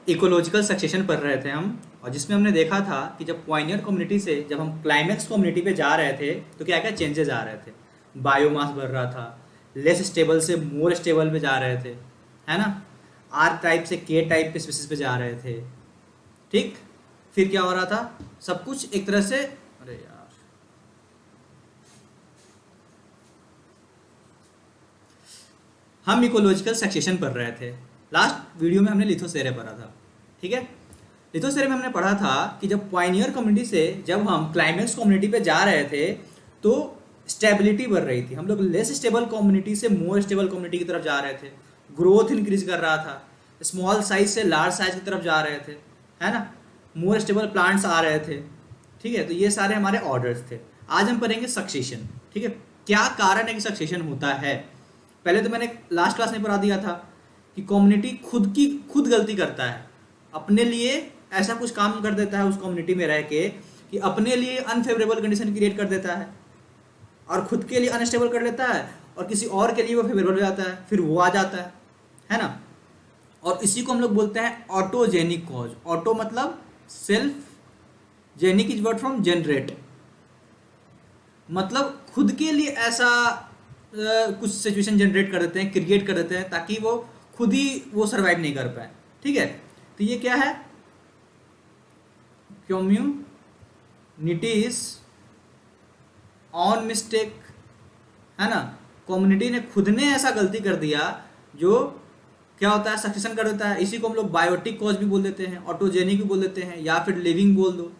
Ecological succession पढ़ रहे थे हम, और जिसमें हमने देखा था कि जब पॉइनियर कम्युनिटी से जब हम क्लाइमेक्स कम्युनिटी पे जा रहे थे तो क्या क्या चेंजेस आ रहे थे। बायोमास बढ़ रहा था, लेस स्टेबल से मोर स्टेबल पे जा रहे थे, है ना। आर टाइप से के टाइप पे स्पीसीज पे जा रहे थे। ठीक, फिर क्या हो रहा था, सब कुछ एक तरह से, अरे यार, हम इकोलॉजिकल सक्सेशन पढ़ रहे थे। लास्ट वीडियो में हमने लिथोसेरे पढ़ा था। ठीक है, लिथोसेरे में हमने पढ़ा था कि जब पायनियर कम्युनिटी से जब हम क्लाइमेक्स कम्युनिटी पे जा रहे थे तो स्टेबिलिटी बढ़ रही थी। हम लोग लेस स्टेबल कम्युनिटी से मोर स्टेबल कम्युनिटी की तरफ जा रहे थे। ग्रोथ इंक्रीज कर रहा था, स्मॉल साइज से लार्ज साइज की तरफ जा रहे थे, है ना। मोर स्टेबल प्लांट्स आ रहे थे। ठीक है, तो ये सारे हमारे ऑर्डर्स थे। आज हम पढ़ेंगे सक्सेशन। ठीक है, क्या कारण है कि सक्सेशन होता है। पहले तो मैंने लास्ट क्लास में पढ़ा दिया था कि कम्युनिटी खुद गलती करता है, अपने लिए ऐसा कुछ काम कर देता है उस कम्युनिटी में रह के कि अपने लिए अनफेवरेबल कंडीशन क्रिएट कर देता है और खुद के लिए अनस्टेबल कर लेता है, और किसी और के लिए वो फेवरेबल हो जाता है, फिर वो आ जाता है ना। और इसी को हम लोग बोलते हैं ऑटोजेनिक कॉज। ऑटो मतलब self, genic is word from generate, मतलब खुद के लिए ऐसा कुछ सिचुएशन जनरेट कर देते हैं, क्रिएट कर देते हैं ताकि वो खुद ही वो सर्वाइव नहीं कर पाए। ठीक है, तो ये क्या है, कम्युनिटीज ऑन मिस्टेक, है ना। कम्युनिटी ने खुद ने ऐसा गलती कर दिया जो क्या होता है, सक्सेशन कर देता है। इसी को हम लोग बायोटिक कॉज भी बोल देते हैं, ऑटोजेनिक भी बोल देते हैं, या फिर लिविंग बोल दो,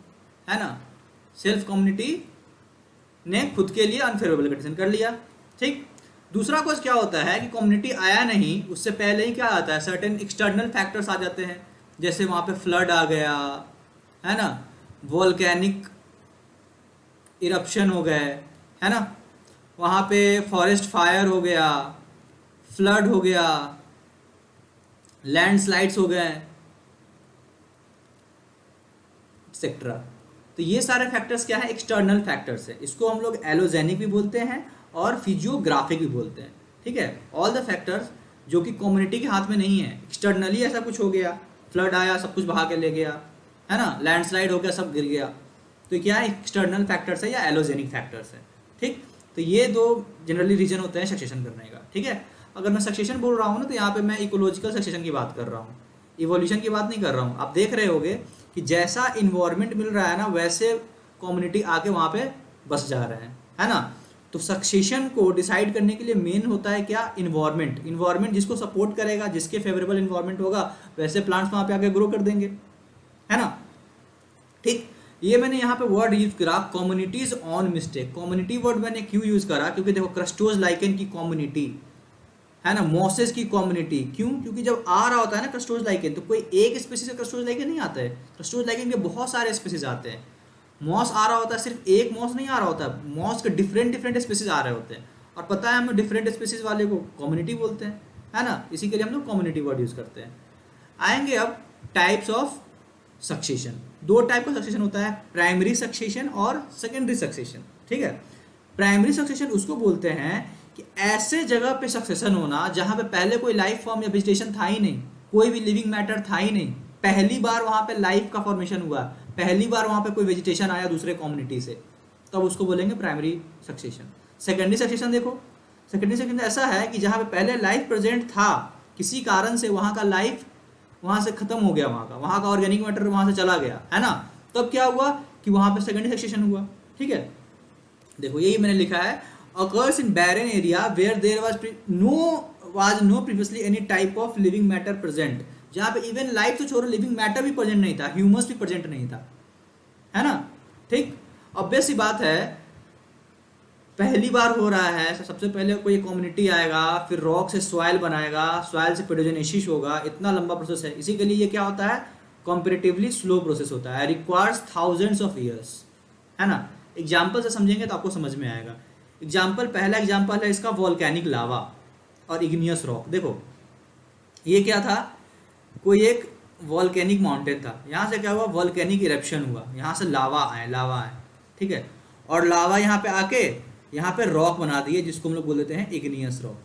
है ना। सेल्फ कम्युनिटी ने खुद के लिए अनफेवरेबल कंडीशन कर लिया। ठीक, दूसरा कॉज क्या होता है कि कम्युनिटी आया नहीं, उससे पहले ही क्या आता है, सर्टेन एक्सटर्नल फैक्टर्स आ जाते हैं। जैसे वहाँ पे फ्लड आ गया, है ना, वोल्केनिक इरप्शन हो गए, है ना, वहाँ पे फॉरेस्ट फायर हो गया, फ्लड हो गया, लैंडस्लाइड्स हो गए, एक्सेट्रा। तो ये सारे फैक्टर्स क्या है, एक्सटर्नल फैक्टर्स है। इसको हम लोग एलोजेनिक भी बोलते हैं और फिजियोग्राफिक भी बोलते हैं। ठीक है, ऑल द फैक्टर्स जो कि कम्युनिटी के हाथ में नहीं है, एक्सटर्नली ऐसा कुछ हो गया, फ्लड आया सब कुछ बहा के ले गया, है ना, लैंडस्लाइड हो गया सब गिर गया, तो क्या है, एक्सटर्नल फैक्टर्स है या एलोजेनिक फैक्टर्स है। ठीक, तो ये दो जनरली रीजन होते हैं सक्सेशन करने का। ठीक है, अगर मैं सक्सेशन बोल रहा हूँ ना तो यहाँ पे मैं इकोलॉजिकल सक्सेशन की बात कर रहा हूँ, इवोल्यूशन की बात नहीं कर रहा हूँ। आप देख रहे होगे कि जैसा इन्वायरमेंट मिल रहा है ना, वैसे कम्युनिटी आके वहाँ पे बस जा रहे हैं, है ना। तो सक्सेशन को डिसाइड करने के लिए मेन होता है क्या, इन्वायरमेंट। इन्वायरमेंट जिसको सपोर्ट करेगा, जिसके फेवरेबल इन्वायरमेंट होगा, वैसे प्लांट्स वहाँ पे आके ग्रो कर देंगे, है ना। ठीक, ये मैंने यहाँ पे वर्ड यूज करा communities on mistake. Community word मैंने क्यों यूज करा, क्योंकि देखो क्रस्टोज लाइकेन की कम्युनिटी, है ना, मॉसेस की कम्युनिटी। क्यों, क्योंकि जब आ रहा होता है ना क्रस्टोज लाइकेन, तो कोई एक स्पीसीज का क्रस्टोज लाइकेन नहीं आता है। क्रस्टोज लाइकेन के बहुत सारे स्पीसीज आते हैं। मॉस आ रहा होता है, सिर्फ एक मॉस नहीं आ रहा होता है, मॉस के डिफरेंट डिफरेंट स्पीसीज आ रहे होते हैं। और पता है, हम डिफरेंट स्पीसीज वाले को कम्युनिटी बोलते हैं, है ना। इसी के लिए हम लोग कम्युनिटी वर्ड यूज करते हैं। आएंगे अब टाइप्स ऑफ सक्सेशन। दो टाइप का सक्सेशन होता है, प्राइमरी सक्सेशन और सेकेंडरी सक्सेशन। ठीक है, प्राइमरी सक्सेशन उसको बोलते हैं कि ऐसे जगह पे सक्सेशन होना जहां पे पहले कोई लाइफ फॉर्म या वेजिटेशन था ही नहीं, कोई भी लिविंग मैटर था ही नहीं, पहली बार वहां पे लाइफ का फॉर्मेशन हुआ, पहली बार वहां पे कोई वेजिटेशन आया दूसरे कम्युनिटी से, तब उसको बोलेंगे प्राइमरी सक्सेशन। सेकेंडरी सक्सेशन देखो, सेकेंडरी सक्सेशन ऐसा है कि जहां पे पहले लाइफ प्रेजेंट था, किसी कारण से वहां का लाइफ वहां से खत्म हो गया, वहां का ऑर्गेनिक मैटर वहां से चला गया, है ना। तब क्या हुआ कि वहां पे सेकेंडरी सक्सेशन हुआ। ठीक है, देखो यही मैंने लिखा है, occurs in barren area where there was no previously any type of living matter present। जहां पे इवन लाइफ तो छोड़ो, लिविंग मैटर भी प्रेजेंट नहीं था, ह्यूमस भी प्रेजेंट नहीं था, है ना। ठीक, ऑब्वियस सी बात है, पहली बार हो रहा है, सबसे पहले कोई कम्युनिटी आएगा, फिर रॉक से सॉइल बनाएगा, सॉइल से पेडोजेनेसिस होगा, इतना लंबा प्रोसेस है। इसी के लिए ये क्या होता है, कंपैरेटिवली स्लो प्रोसेस होता है, रिक्वायर्स थाउजेंड्स ऑफ ईयर्स, है ना। एग्जाम्पल से समझेंगे तो आपको समझ में आएगा। एग्जाम्पल, पहला एग्जाम्पल है इसका वॉल्केनिक लावा और इग्नियस रॉक। देखो ये क्या था, कोई एक वॉल्केनिक माउंटेन था, यहाँ से क्या हुआ, वॉल्केनिक इरप्शन हुआ, यहाँ से लावा आए, ठीक है, और लावा यहाँ पे आके यहाँ पे रॉक बना दिए, जिसको हम लोग बोल देते हैं igneous rock.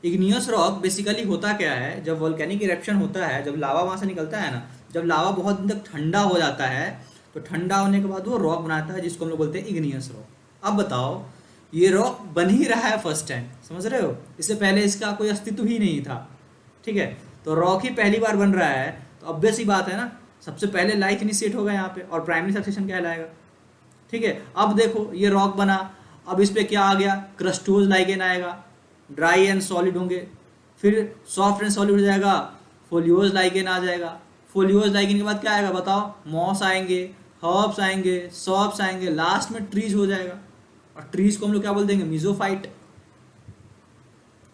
Igneous rock basically होता क्या है, जब वोल्केनिक इरेप्शन होता है, जब लावा वहाँ से निकलता है ना, जब लावा बहुत दिन तक ठंडा हो जाता है तो ठंडा होने के बाद वो रॉक बनाता है जिसको हम लोग बोलते हैं इग्नियस रॉक। अब बताओ, ये रॉक बन ही रहा है फर्स्ट टाइम, समझ रहे हो, इससे पहले इसका कोई अस्तित्व ही नहीं था, ठीक है। तो रॉक ही पहली बार बन रहा है, तो ऑब्वियस ही बात है ना, सबसे पहले लाइफ इनिशिएट होगा यहाँ पे और प्राइमरी सक्सेशन कहलाएगा, ठीक है। अब देखो ये रॉक बना, अब इस पे क्या आ गया, क्रस्टोज लाइगेन आएगा, ड्राई एंड सॉलिड होंगे, फिर सॉफ्ट एंड सॉलिड हो जाएगा, फोलियोज लाइगेन आ जाएगा, फोलियोज लाइगेन के बाद क्या आएगा बताओ, मॉस आएंगे, हर्ब्स आएंगे, सॉफ्ट्स आएंगे, लास्ट में ट्रीज हो जाएगा। और ट्रीज को हम लोग क्या बोल देंगे, मीजोफाइट,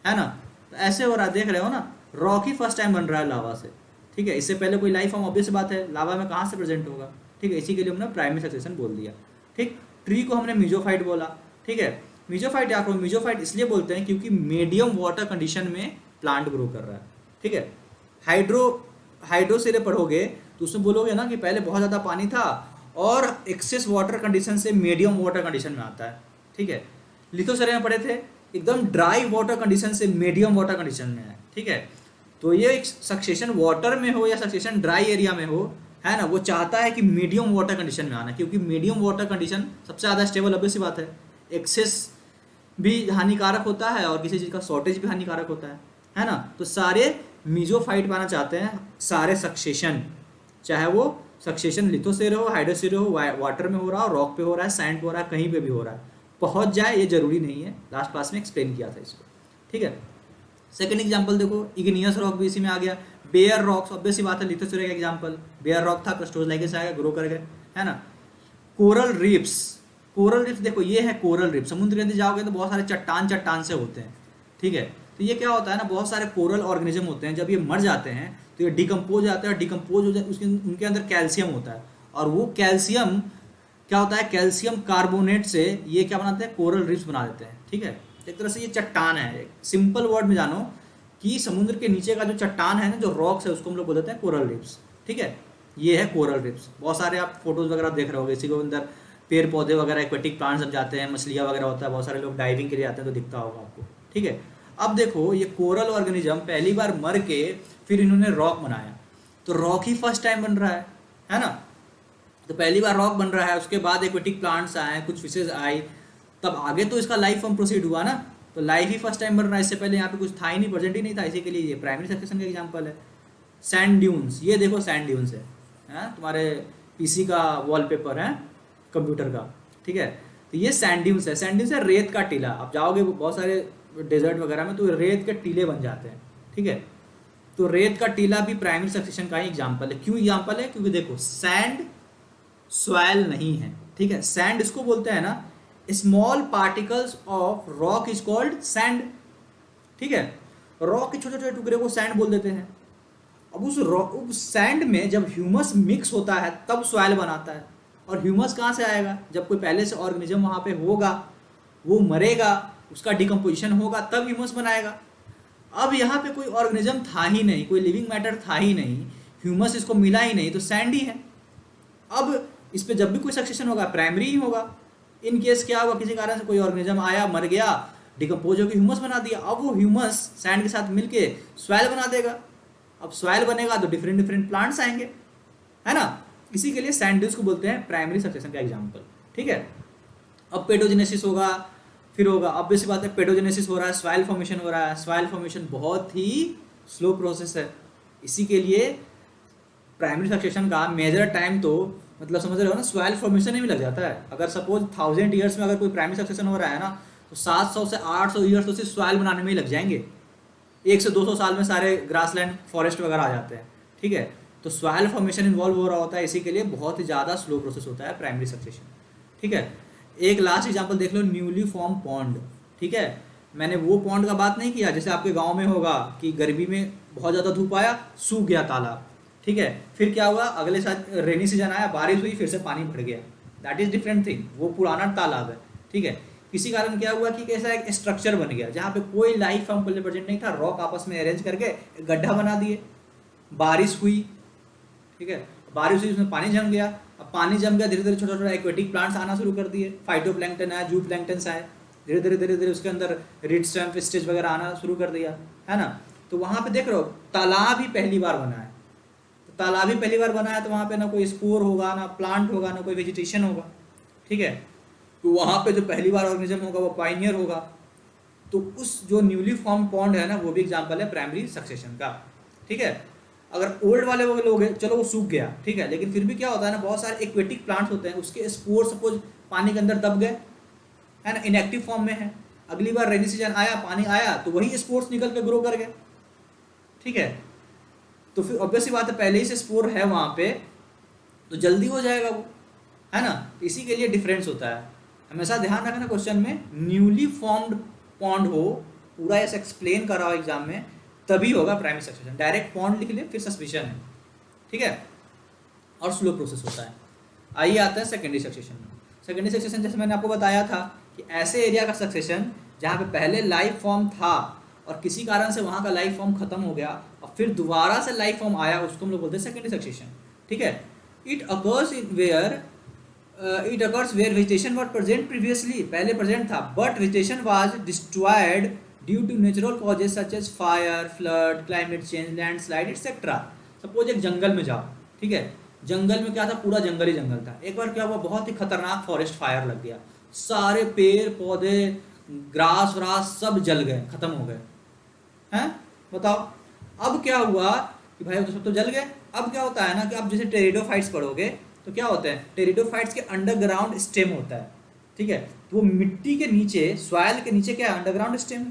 है ना। तो ऐसे हो रहा है, देख रहे हो ना, रॉक ही फर्स्ट टाइम बन रहा है लावा से, ठीक है। इससे पहले कोई लाइफ फॉर्म ऑब्वियस बात है लावा में कहाँ से प्रेजेंट होगा, ठीक है। इसी के लिए हमने प्राइमरी सक्सेशन बोल दिया, ठीक। ट्री को हमने मीजोफाइट बोला, ठीक है। मीजोफाइट या मीजोफाइट इसलिए बोलते हैं क्योंकि मीडियम वाटर कंडीशन में प्लांट ग्रो कर रहा है, ठीक है। हाइड्रो से पढ़ोगे तो उसमें बोलोगे ना कि पहले बहुत ज़्यादा पानी था और एक्सेस वाटर कंडीशन से मीडियम वाटर कंडीशन में आता है, ठीक है। लिथोसेरे में पढ़े थे एकदम ड्राई वाटर कंडीशन से मीडियम वाटर कंडीशन में है, ठीक है। तो ये सक्सेशन वाटर में हो या सक्सेशन ड्राई एरिया में हो, है ना, वो चाहता है कि मीडियम वाटर कंडीशन में आना, क्योंकि मीडियम वाटर कंडीशन सबसे ज़्यादा स्टेबल, ऑब्वियस सी बात है। एक्सेस भी हानिकारक होता है और किसी चीज़ का शॉर्टेज भी हानिकारक होता है ना। तो सारे मीजोफाइट पाना चाहते हैं, सारे सक्सेशन, चाहे वो सक्सेशन लिथोसेरे हो, हाइड्रोसेरे हो, वाटर में हो रहा हो, रॉक पे हो रहा है, सैंड पे हो रहा है, कहीं पे भी हो रहा है, पहुंच जाए ये जरूरी नहीं है। लास्ट क्लास में एक्सप्लेन किया था इसको, ठीक है। सेकंड एग्जांपल देखो, इग्नियस रॉक भी इसी में आ गया। बेयर रॉक्स, ऑब्वियस सी बात है, लिथोसेरे का एग्जांपल बेयर रॉक था, क्रस्टोज लाइगेन से आया, ग्रो कर गए, है ना। कोरल रिप्स, कोरल रिप्स देखो, ये है कोरल रिप्स, समुद्र के अंदर जाओगे तो बहुत सारे चट्टान से होते हैं, ठीक है। तो ये क्या होता है ना, बहुत सारे कोरल ऑर्गेनिज्म होते हैं, जब ये मर जाते हैं तो ये डिकम्पोज जाते हैं, डिकम्पोज हो जाए उसके उनके अंदर कैल्शियम होता है, और वो कैल्शियम क्या होता है, कैल्शियम कार्बोनेट से ये क्या बनाते हैं, कोरल रिप्स बना देते हैं, ठीक है। एक तरह से ये चट्टान है, सिंपल वर्ड में जानो कि समुद्र के नीचे का जो चट्टान है ना, जो रॉक्स है, उसको हम लोग बोल देते हैं कोरल रिप्स, ठीक है। ये है कोरल रिप्स। बहुत सारे आप फोटोज वगैरह देख रहे होगे, इसी के अंदर पेड़ पौधे वगैरह, एक्वेटिक प्लांट्स जब जाते हैं, मछलियाँ वगैरह होता है, बहुत सारे लोग डाइविंग के लिए आते हैं तो दिखता होगा आपको, ठीक है। अब देखो ये कोरल ऑर्गेनिज्म पहली बार मर के फिर इन्होंने रॉक बनाया, तो रॉक ही फर्स्ट टाइम बन रहा है ना। तो पहली बार रॉक बन रहा है, उसके बाद एक्वेटिक प्लांट्स आए, कुछ फिशेज आई, तब आगे तो इसका लाइफ फॉर्म प्रोसीड हुआ ना, तो लाइफ ही फर्स्ट टाइम बन रहा है, इससे पहले यहाँ पे कुछ था ही नहीं, प्रेजेंट ही नहीं था, इसी के लिए ये प्राइमरी सक्सेशन का एग्जाम्पल है। सैंड ड्यून्स, ये देखो सैंड ड्यून्स है, तुम्हारे पीसी का वॉलपेपर है कंप्यूटर का, ठीक है। तो ये सैंड ड्यून्स है, सैंड ड्यून्स है रेत का टीला। आप जाओगे बहुत सारे डेजर्ट वगैरह में तो रेत के टीले बन जाते हैं, ठीक है। तो रेत का टीला भी प्राइमरी सक्सेशन का ही एग्जाम्पल है। क्यों एग्जाम्पल है, क्योंकि देखो सैंड सॉइल नहीं है, ठीक है। सैंड इसको बोलते हैं ना, small particles of rock is called sand, ठीक है। रॉक के छोटे छोटे टुकड़े को सैंड बोल देते हैं। अब उस सैंड में जब ह्यूमस मिक्स होता है तब सॉइल बनाता है, और ह्यूमस कहाँ से आएगा, जब कोई पहले से ऑर्गेनिज्म वहाँ पे होगा, वो मरेगा, उसका डिकम्पोजिशन होगा, तब ह्यूमस बनाएगा। अब यहाँ पे कोई ऑर्गेनिज्म था ही नहीं, कोई लिविंग मैटर था ही नहीं, ह्यूमस इसको मिला ही नहीं, तो सैंड ही है। अब इस पे जब भी कोई सक्सेशन होगा प्राइमरी ही होगा। इन केस क्या होगा, किसी कारण से कोई ऑर्गेनिज्म आया, मर गया, डिकम्पोज होकर ह्यूमस बना दिया, अब वो ह्यूमस सैंड के साथ मिलके सॉइल बना देगा। अब सॉइल बनेगा तो डिफरेंट डिफरेंट प्लांट्स आएंगे, है ना। इसी के लिए सैंड ड्यून्स को बोलते हैं प्राइमरी सक्सेशन का एग्जाम्पल, ठीक है। अब पेडोजेनेसिस होगा, फिर होगा, अब बेसिक बात है, पेडोजेनेसिस हो रहा है, सॉइल फॉर्मेशन हो रहा है। सॉइल फॉर्मेशन बहुत ही स्लो प्रोसेस है, इसी के लिए प्राइमरी सक्सेशन का मेजर टाइम तो मतलब समझ रहे हो ना, सॉइल फॉर्मेशन में भी लग जाता है। अगर सपोज 1000 ईयर्स में अगर कोई प्राइमरी सक्सेशन हो रहा है ना, तो 700 से 800 ईयर्स तो सिर्फ सॉइल बनाने में ही लग जाएंगे। 1 से 200 साल में सारे ग्रासलैंड फॉरेस्ट वगैरह आ जाते हैं, ठीक है। तो सॉइल फॉर्मेशन इन्वॉल्व हो रहा होता है, इसी के लिए बहुत ही ज़्यादा स्लो प्रोसेस होता है प्राइमरी सक्सेशन, ठीक है। एक लास्ट एग्जांपल देख लो, न्यूली फॉर्म पॉन्ड, ठीक है। मैंने वो पॉन्ड का बात नहीं किया जैसे आपके गांव में होगा कि गर्मी में बहुत ज़्यादा धूप आया, सूख गया तालाब, ठीक है। फिर क्या हुआ, अगले साल रेनी सीजन आया, बारिश हुई, फिर से पानी भर गया, दैट इज डिफरेंट थिंग, वो पुराना तालाब है, ठीक है। किसी कारण क्या हुआ कि कैसा एक स्ट्रक्चर बन गया जहाँ पे कोई लाइफ फॉर्म प्रेजेंट नहीं था, रॉक आपस में अरेंज करके एक गड्ढा बना दिए, बारिश हुई, ठीक है, बारिश हुई, उसमें पानी जम गया। अब पानी जम गया, धीरे धीरे छोटा छोटा एक्वेटिक प्लांट्स आना शुरू कर दिए, फाइटोप्लैंक्टन आया, जू प्लैंक्टन आए, धीरे धीरे उसके अंदर रिड स्टैम्प स्टेज वगैरह आना शुरू कर दिया, है ना। तो वहाँ पे देख रहे हो तालाब ही पहली बार बना है, तो तालाब ही पहली बार बना है, तो वहाँ पे ना कोई स्पोर होगा, ना प्लांट होगा, ना कोई वेजिटेशन होगा, ठीक है। तो वहाँ पे जो पहली बार ऑर्गेनिज्म होगा वो पाइनियर होगा। तो उस जो न्यूली फॉर्म पॉन्ड है ना, वो भी एग्जाम्पल है प्राइमरी सक्सेशन का, ठीक है। अगर ओल्ड वाले वो लोग हैं, चलो वो सूख गया, ठीक है, लेकिन फिर भी क्या होता है ना, बहुत सारे एक्वेटिक प्लांट्स होते हैं, उसके स्पोर सपोज पानी के अंदर दब गए, है ना, इनएक्टिव फॉर्म में है। अगली बार रेनी सीजन आया, पानी आया, तो वही स्पोर्स निकल के ग्रो कर गए, ठीक है। तो फिर ऑब्वियस सी बात है, पहले ही से स्पोर है वहाँ पे, तो जल्दी हो जाएगा वो, है ना। इसी के लिए डिफरेंस होता है। हमेशा ध्यान रखना क्वेश्चन में न्यूली फॉर्म्ड पॉन्ड हो, पूरा ऐसे एक्सप्लेन करा हो एग्जाम में, तभी होगा प्राइमरी सक्सेशन। डायरेक्ट पॉन्ड लिख ले फिर सस्पिशन है, ठीक है, और स्लो प्रोसेस होता है। आइए आते हैं सेकेंडरी सक्सेशन में। सेकेंडरी सक्सेशन जैसे मैंने आपको बताया था कि ऐसे एरिया का सक्सेशन जहाँ पे पहले लाइफ फॉर्म था और किसी कारण से वहाँ का लाइफ फॉर्म खत्म हो गया और फिर दोबारा से लाइफ फॉर्म आया, उसको हम लोग बोलते हैं सेकेंडरी सक्सेशन, ठीक है। It occurs where vegetation was present previously, पहले प्रेजेंट था, but vegetation was destroyed due to natural causes such as fire, flood, climate change, landslide etcetera. Suppose एक जंगल में जाओ, ठीक है, जंगल में क्या था, पूरा जंगल ही जंगल था। एक बार क्या हुआ, बहुत ही खतरनाक फॉरेस्ट फायर लग गया, सारे पेड़ पौधे ग्रास व्रास सब जल गए, खत्म हो गए, हैं, बताओ। अब क्या हुआ कि भाई तो सब तो जल गए। अब क्या होता है ना कि आप जैसे टेरिडोफाइट्स पढ़ोगे तो क्या होते हैं, टेरिडोफाइट्स के अंडरग्राउंड स्टेम होता है, ठीक है। तो वो मिट्टी के नीचे, सॉइल के नीचे क्या है, अंडरग्राउंड स्टेम,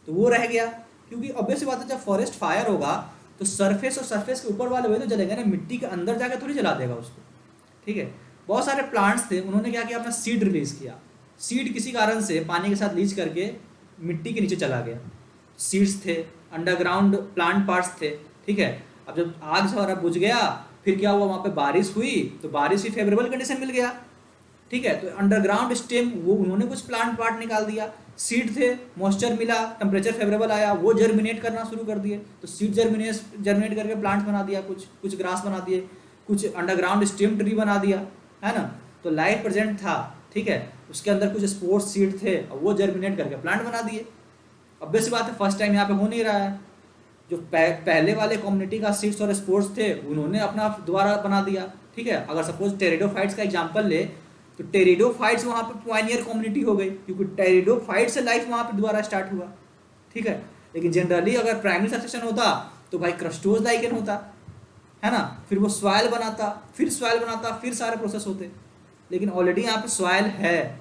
तो वो रह गया। क्योंकि ऑब्वियस बात है, जब फॉरेस्ट फायर होगा तो सरफेस और सरफेस के ऊपर वाले वही तो जलेगा ना, मिट्टी के अंदर जाकर थोड़ी जला देगा उसको, ठीक है। बहुत सारे प्लांट्स थे, उन्होंने क्या किया, अपना सीड रिलीज किया। सीड किसी कारण से पानी के साथ लीच करके मिट्टी के नीचे चला गया, सीड्स थे, अंडरग्राउंड प्लांट पार्ट्स थे, ठीक है। अब जब आग सारा बुझ गया, फिर क्या हुआ, वहाँ पे बारिश हुई, तो बारिश भी फेवरेबल कंडीशन मिल गया, ठीक है। तो अंडरग्राउंड स्टेम वो उन्होंने कुछ प्लांट पार्ट निकाल दिया, सीड थे, मॉइस्चर मिला, टेम्परेचर फेवरेबल आया, वो जर्मिनेट करना शुरू कर दिए। तो सीड जर्मिनेट करके प्लांट्स बना दिया, कुछ ग्रास बना दिए, कुछ अंडरग्राउंड स्टेम ट्री बना दिया, है ना। तो लाइफ प्रेजेंट था, ठीक है, उसके अंदर कुछ स्पोर्स सीड थे और वो जर्मिनेट करके प्लांट बना दिए। ऑब्वियस बात है, फर्स्ट टाइम यहाँ पे हो नहीं रहा है। जो पहले वाले कम्युनिटी का सीड्स और स्पोर्स थे, उन्होंने अपना दोबारा बना दिया, ठीक है। अगर सपोज टेरिडोफाइट्स का एग्जांपल ले, तो टेरिडोफाइट्स वहाँ पे पायनियर कम्युनिटी हो गई, क्योंकि टेरिडोफाइट से लाइफ वहाँ पे दोबारा स्टार्ट हुआ, ठीक है। लेकिन जनरली अगर प्राइमरी सक्सेशन होता तो भाई क्रस्टोज लाइकेन होता, है ना, फिर वो सॉइल बनाता, फिर सारे प्रोसेस होते। लेकिन ऑलरेडी यहाँ पे सॉइल है,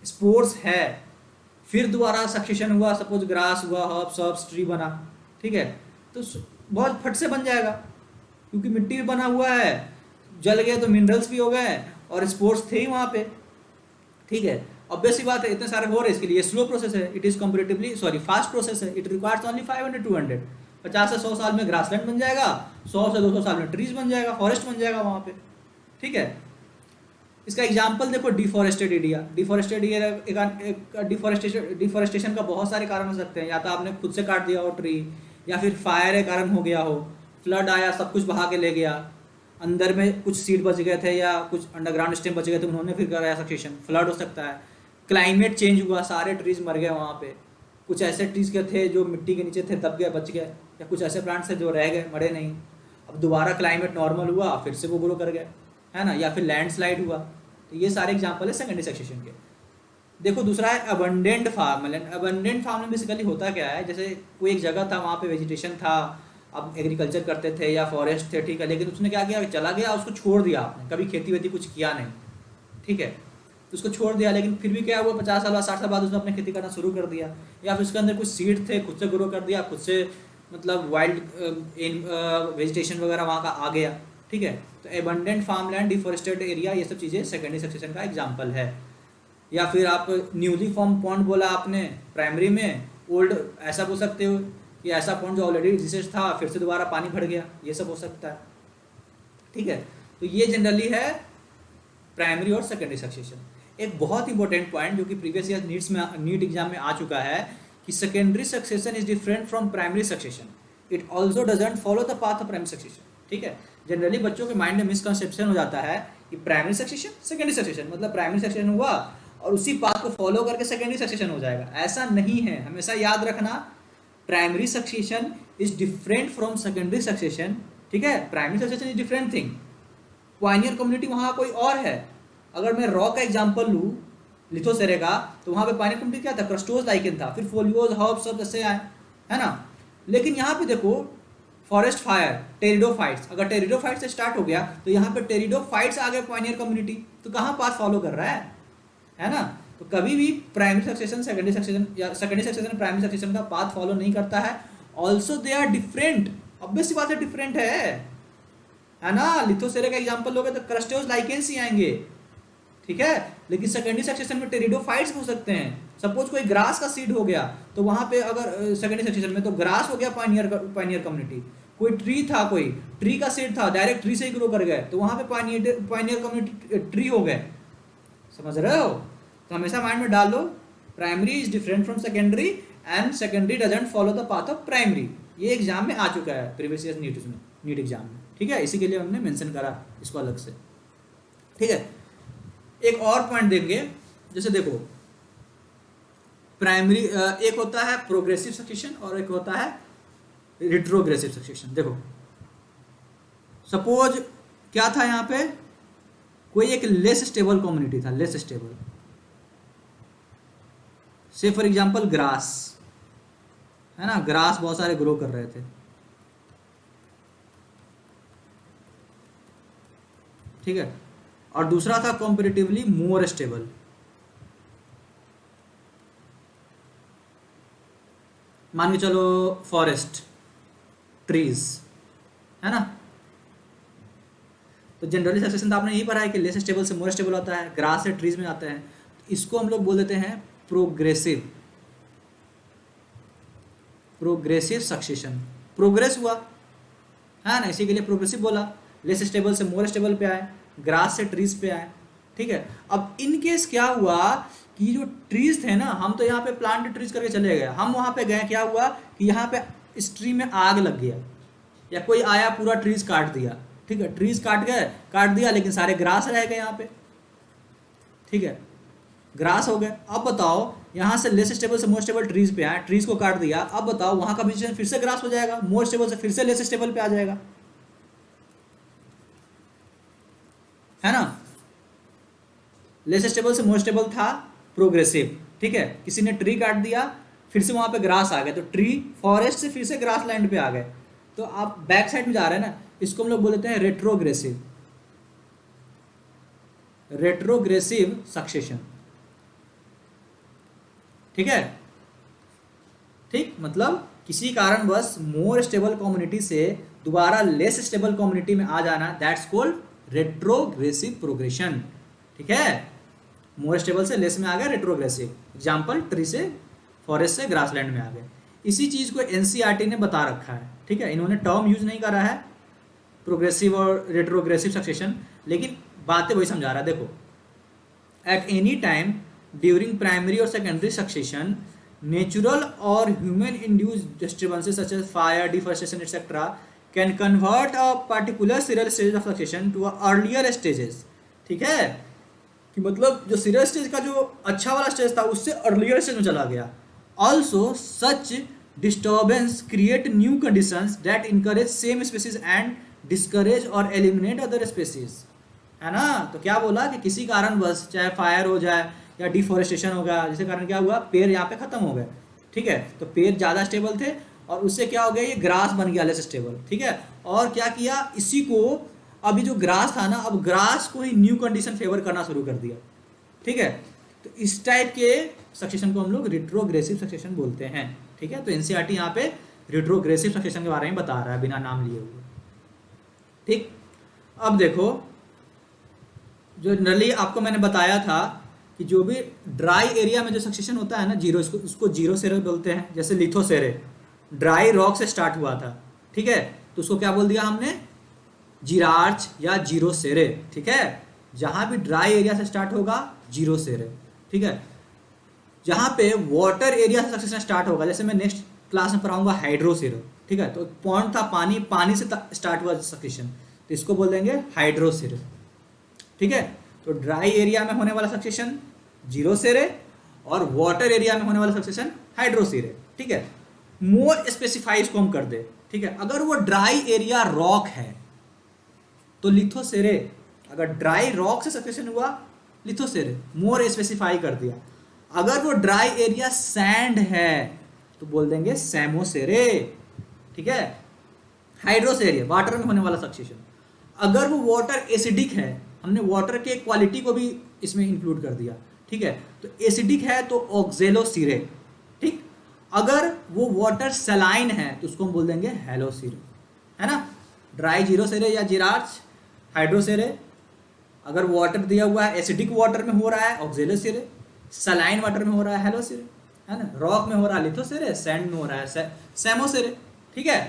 स्पोर्स है, फिर दोबारा सक्सेशन हुआ, सपोज ग्रास हुआ, हर्ब्स ट्री बना, ठीक है, तो बहुत फट से बन जाएगा, क्योंकि मिट्टी भी बना हुआ है, जल गए तो मिनरल्स भी हो गए और स्पोर्स थे ही वहाँ पे, ठीक है। ऑब्वियस सी बात है, इतने सारे हो रहे, इसके लिए स्लो प्रोसेस है, it is comparatively fast process है। इट रिक्वायर्स ओनली 500-200, 50 से 100 साल में ग्रासलैंड बन जाएगा, 100 से 200 साल में ट्रीज बन जाएगा, फॉरेस्ट बन जाएगा वहाँ पे, ठीक है। इसका एग्जाम्पल देखो, डिफॉरेस्टेड एरिया डिफॉरेस्टेशन का बहुत सारे कारण हो सकते हैं। या तो आपने खुद से काट दिया हो ट्री, या फिर फायर के कारण हो गया हो, फ्लड आया सब कुछ बहा के ले गया, अंदर में कुछ सीड बच गए थे या कुछ अंडरग्राउंड स्टेम बच गए थे, उन्होंने फिर कराया सक्सेशन, फ्लड हो सकता है। क्लाइमेट चेंज हुआ, सारे ट्रीज मर गए वहाँ पे, कुछ ऐसे ट्रीज के थे जो मिट्टी के नीचे थे, दब गए, बच गए, या कुछ ऐसे प्लांट्स थे जो रह गए, मरे नहीं। अब दोबारा क्लाइमेट नॉर्मल हुआ, फिर से वो ग्रो कर गए, है ना, या फिर लैंडस्लाइड हुआ। तो ये सारे एग्जाम्पल है सेकेंडरी सक्सेशन के। देखो दूसरा है abundant farmland. Abundant farmland basically होता क्या है, जैसे कोई एक जगह था, वहाँ पे वेजिटेशन था, अब एग्रीकल्चर करते थे या फॉरेस्ट थे, ठीक है, लेकिन उसने क्या किया, चला गया, उसको छोड़ दिया आपने, कभी खेती वेती कुछ किया नहीं, ठीक है, तो उसको छोड़ दिया। लेकिन फिर भी क्या हुआ, 50 साल बाद 60 साल बाद उसने अपने खेती करना शुरू कर दिया, या फिर उसके अंदर कुछ सीड थे, खुद से ग्रो कर दिया, खुद से मतलब वाइल्ड वेजिटेशन वगैरह वहाँ का आ गया, ठीक है। तो एबंडेंट फार्मलैंड, डिफॉरेस्टेड एरिया, ये सब चीज़ें सेकेंडरी सक्सेशन का एग्जाम्पल है। या फिर आप न्यूली फॉर्म पॉन्ड बोला आपने प्राइमरी में, ओल्ड ऐसा बोल सकते हो कि ऐसा पॉन्ड जो ऑलरेडी एग्जिस्ट था फिर से दोबारा पानी भर गया, ये सब हो सकता है, ठीक है। तो ये जनरली है प्राइमरी और सेकेंडरी सक्सेशन। एक बहुत इंपॉर्टेंट पॉइंट जो कि प्रीवियस ईयर नीट एग्जाम में आ चुका है कि secondary succession is different from primary succession, it also doesn't follow the path of primary succession, ठीक है। जनरली बच्चों के माइंड में मिसकंसेप्शन हो जाता है कि प्राइमरी सक्सेशन सेकेंडरी सक्सेशन, मतलब प्राइमरी सक्सेशन हुआ और उसी पाथ को फॉलो करके सेकेंडरी सक्सेशन हो जाएगा, ऐसा नहीं है। हमेशा याद रखना, primary succession is different from secondary succession, ठीक है। Primary succession is different thing, Pioneer community वहाँ कोई और है। अगर मैं रॉक का एग्जांपल लूँ लिथोसेरे का, तो वहाँ पे पायनियर कम्युनिटी क्या था, क्रस्टोज लाइकेन था, फिर फोलियोज हर्ब्स सब जैसे आए, है ना। लेकिन यहाँ पे देखो फॉरेस्ट फायर, टेरिडोफाइट्स, अगर टेरिडोफाइट से स्टार्ट हो गया तो यहाँ पे टेरिडोफाइट्स आ गए पायनियर कम्युनिटी, तो कहाँ पाथ फॉलो कर रहा है ना। तो कभी भी प्राइमरी सक्सेशन सेकेंडरी सक्सेशन या सेकेंडरी सक्सेशन प्राइमरी सक्सेशन का पाथ फॉलो नहीं करता है। Also they are different, obvious सी बात है, डिफरेंट है ना। लिथोसेरे का एग्जांपल लोगे तो क्रस्टेओस लाइकेन्स ही आएंगे, ठीक है। लेकिन सेकेंडरी सक्सेशन में टेरिडोफाइट्स हो सकते हैं। सपोज कोई ग्रास का सीड हो गया तो वहां पे अगर सेकेंडरी सक्सेशन में तो ग्रास हो गया पायनियर कम्युनिटी। कोई ट्री था, कोई ट्री का सीड था, डायरेक्ट ट्री से ही ग्रो कर गए, तो वहां पे पायनियर कम्युनिटी ट्री हो गए। समझ रहे हो? तो हमेशा माइंड में डाल लो, primary is different from secondary and secondary doesn't follow the path of primary. ये एग्जाम में आ चुका है, प्रीवियस ईयर नीट एग्जाम में, ठीक है। इसी के लिए हमने मेंशन करा इसको अलग से, ठीक है। एक और पॉइंट देंगे, जैसे देखो प्राइमरी एक होता है प्रोग्रेसिव सक्सेशन और एक होता है रिट्रोग्रेसिव सक्सेशन। देखो सपोज क्या था, यहाँ पे कोई एक लेस स्टेबल कम्युनिटी था, लेस स्टेबल, से फॉर एग्जांपल ग्रास, है ना, ग्रास बहुत सारे ग्रो कर रहे थे, ठीक है। और दूसरा था कंपैरेटिवली मोर स्टेबल, मान के चलो फॉरेस्ट, ट्रीज, है ना। तो जनरली सक्सेशन तो आपने यही पढ़ा है कि लेस स्टेबल से मोर स्टेबल होता है, ग्रास से ट्रीज में आता है। इसको हम लोग बोल देते हैं प्रोग्रेसिव सक्सेशन। प्रोग्रेस हुआ है ना, इसी के लिए प्रोग्रेसिव बोला। लेस स्टेबल से मोर स्टेबल पे आए, ग्रास से ट्रीज पे आए, ठीक है। अब इन केस क्या हुआ कि जो ट्रीज थे ना, हम तो यहाँ पे प्लांट ट्रीज करके चले गए, हम वहां पे गए, क्या हुआ कि यहाँ पे इस ट्री में आग लग गया, या कोई आया पूरा ट्रीज काट दिया, ठीक है। ट्रीज काट दिया, लेकिन सारे ग्रास रह गए यहाँ पे, ठीक है, ग्रास हो गए। अब बताओ यहाँ से लेस स्टेबल से मोर स्टेबल ट्रीज पे आए, ट्रीज को काट दिया, अब बताओ वहां का पोजीशन फिर से ग्रास हो जाएगा, मोर स्टेबल से फिर से लेस स्टेबल पे आ जाएगा, है ना। लेस स्टेबल से मोर स्टेबल था प्रोग्रेसिव, ठीक है। किसी ने ट्री काट दिया, फिर से वहां पे ग्रास आ गए, तो ट्री फॉरेस्ट से फिर से ग्रास लैंड पे आ गए, तो आप बैक साइड में जा रहे हैं ना। इसको हम लोग बोलते हैं रेट्रोग्रेसिव सक्सेशन, ठीक है। ठीक, मतलब किसी कारणवश मोर स्टेबल कम्युनिटी से दोबारा लेस स्टेबल कम्युनिटी में आ जाना, दैट्स कॉल्ड रेट्रोग्रेसिव प्रोग्रेशन, ठीक है। मोर स्टेबल से लेस में आ गया, रेट्रोग्रेसिव। एग्जांपल ट्री से फॉरेस्ट से ग्रासलैंड में आ गए। इसी चीज को एनसीईआरटी ने बता रखा है, ठीक है। इन्होंने टर्म यूज नहीं करा है प्रोग्रेसिव और रेट्रोग्रेसिव सक्सेशन, लेकिन बातें वही समझा रहा है। देखो, at any time during primary और सेकेंडरी सक्सेशन, नेचुरल और human induced disturbances such as fire, deforestation etcetera can convert a particular serial stage of succession to earlier stages, ठीक है। कि मतलब जो सीरियल स्टेज का जो अच्छा वाला स्टेज था उससे अर्लियर स्टेज में चला गया। Also such disturbance create new conditions that encourage same species and discourage और एलिमिनेट अदर स्पीसीज, है ना। तो क्या बोला कि किसी कारण बस, चाहे फायर हो जाए या डिफॉरेस्टेशन हो गया, जिसके कारण क्या हुआ, पेड़ यहाँ पे खत्म हो गए, ठीक है। तो पेड़ ज़्यादा स्टेबल थे और उससे क्या हो गया, ये ग्रास बन गया लेस स्टेबल, ठीक है। और क्या किया, इसी को अभी जो ग्रास था ना, अब ग्रास को ही न्यू कंडीशन फेवर करना शुरू कर दिया, ठीक है। तो इस टाइप के सक्सेशन को हम लोग रिट्रोग्रेसिव सक्सेशन बोलते हैं, ठीक है। तो एनसीईआरटी यहाँ पे रिट्रोग्रेसिव सक्सेशन के बारे में बता रहा है बिना नाम लिए हुए, ठीक। अब देखो, जो जनरली आपको मैंने बताया था कि जो भी ड्राई एरिया में जो सक्सेशन होता है ना, जीरो, उसको जीरो सेरे बोलते हैं। जैसे लिथोसेरे ड्राई रॉक से स्टार्ट हुआ था, ठीक है, तो उसको क्या बोल दिया हमने, जीरार्च या जीरो सेरे, ठीक है। जहां भी ड्राई एरिया से स्टार्ट होगा जीरो सेरे, ठीक है। जहां पे वाटर एरिया से सक्सेशन स्टार्ट होगा, जैसे मैं नेक्स्ट क्लास में पढ़ाऊंगा हाइड्रोसेरे, ठीक है। तो पॉइंट था पानी से स्टार्ट हुआ सक्सेशन, तो इसको बोल देंगे हाइड्रोसेरे, ठीक है। तो ड्राई एरिया में होने वाला सक्सेशन जीरो सेरे, और वाटर एरिया में होने वाला सक्सेशन हाइड्रो सेरे। ठीक है, मोर स्पेसिफाई इसको हम कर दे। ठीक है, अगर वो ड्राई एरिया रॉक है तो लिथोसेरे, अगर ड्राई रॉक से सक्सेशन हुआ लिथोसेरे, मोर स्पेसिफाई कर दिया। अगर वो ड्राई एरिया सैंड है तो बोल देंगे सैमोसेरे। ठीक है, हाइड्रोसेरे, वाटर में होने वाला सक्सेशन। अगर वो वाटर एसिडिक है, हमने वाटर के क्वालिटी को भी इसमें इंक्लूड कर दिया। ठीक है, तो एसिडिक है तो ऑक्जेलोसिरे। ठीक, अगर वो वाटर सलाइन है तो उसको हम बोल देंगे हेलोसिरे, है ना। ड्राई जीरो सेरे या जिरार्च हाइड्रोसेरे। अगर वाटर दिया हुआ है एसिडिक वाटर में हो रहा है ऑक्जेलोसिरे, सलाइन वाटर में हो रहा है हेलोसिरे, है ना। रॉक में हो रहा है लिथोसेरे, सैंड में हो रहा है सैमोसेरे। ठीक है,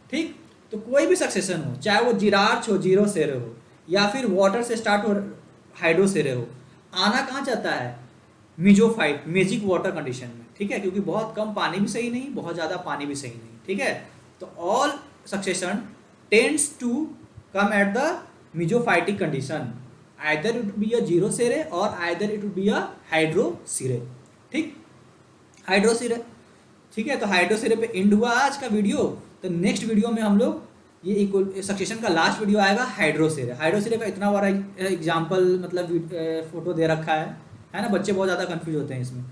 ठीक, तो कोई भी सक्सेशन हो, चाहे वो जिरार्च हो, जीरो सेरे हो, या फिर वाटर से स्टार्ट हो हाइड्रोसेरे हो, आना कहाँ चाहता है, मिजोफाइट, मैजिक वाटर कंडीशन में। ठीक है, क्योंकि बहुत कम पानी भी सही नहीं, बहुत ज़्यादा पानी भी सही नहीं। ठीक है, तो all succession tends to come at the mesophytic condition, either it be a xero sere और either it be a hydrosere. ठीक, हाइड्रोसिरे। ठीक है, तो हाइड्रोसिरे पे एंड हुआ आज का वीडियो। तो नेक्स्ट वीडियो में हम लोग ये इक्वल सक्सेशन का लास्ट वीडियो आएगा हाइड्रोसेरे। हाइड्रोसेरे का इतना बड़ा एग्जांपल मतलब फोटो दे रखा है ना, बच्चे बहुत ज़्यादा कंफ्यूज होते हैं इसमें।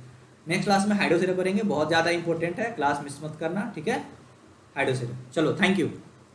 नेक्स्ट क्लास में हाइड्रोसेरे करेंगे, बहुत ज़्यादा इंपॉर्टेंट है, क्लास मिस मत करना। ठीक है, हाइड्रोसेरे। चलो, थैंक यू।